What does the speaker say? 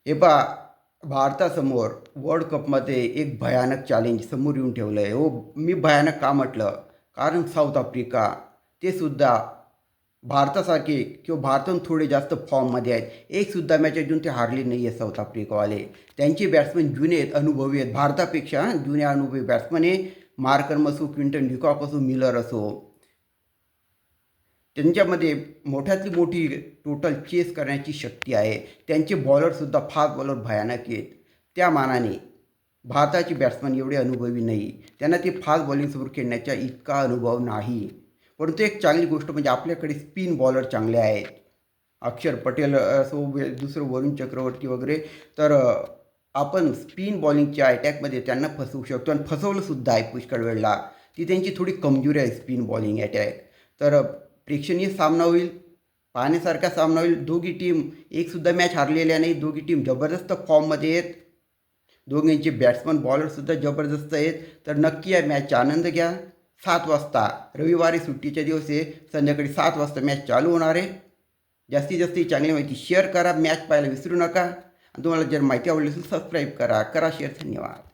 हे पहा, भारतासमोर वर्ल्ड कपमध्ये एक भयानक चॅलेंज समोर येऊन ठेवलं आहे. हो, मी भयानक का म्हटलं? कारण साऊथ आफ्रिका ते सुद्धा भारतासारखे किंवा भारताहून थोडे जास्त फॉर्ममध्ये आहेत. एकसुद्धा मॅच अजून ते हारले नाही आहे साऊथ आफ्रिकावाले. त्यांचे बॅट्समन जुने आहेत, अनुभवी आहेत. भारतापेक्षा जुने अनुभवी बॅट्समन आहे. मार्करम असो, क्विंटन डिकॉक असो, मिलर असो. त्यांच्यामध्ये मोठ्यातली मोठी टोटल चेस करण्याची शक्ती आहे. त्यांचे बॉलरसुद्धा फास्ट बॉलर भयानक आहेत. त्या मानाने भारताची बॅट्समन एवढे अनुभवी नाही. त्यांना ते फास्ट बॉलिंगसमोर खेळण्याचा इतका अनुभव नाही. परंतु एक चांगली गोष्ट म्हणजे आपल्याकडे स्पिन बॉलर चांगले आहेत. अक्षर पटेल असो, दुसरं वरुण चक्रवर्ती वगैरे. तर आपण स्पिन बॉलिंगच्या अटॅकमध्ये त्यांना फसवू शकतो आणि फसवलंसुद्धा आहे पुष्कळ वेळेला. ती त्यांची थोडी कमजोरी आहे स्पिन बॉलिंग अटॅक. तर प्रेक्षणीय सामना होईल, पाहण्यासारखा सामना होईल. दोघी टीम एकसुद्धा मॅच हारलेल्या नाही. दोघी टीम जबरदस्त फॉर्ममध्ये आहेत. दोघांचे बॅट्समन बॉलरसुद्धा जबरदस्त आहेत. तर नक्की या मॅचचा आनंद घ्या. 7 वाजता, रविवारी सुट्टीच्या दिवस आहे, संध्याकाळी 7 वाजता मॅच चालू होणार आहे. जास्तीत जास्त ही चांगली माहिती शेअर करा. मॅच पाहायला विसरू नका. आणि तुम्हाला जर माहिती आवडली असेल सबस्क्राईब करा शेअर. धन्यवाद.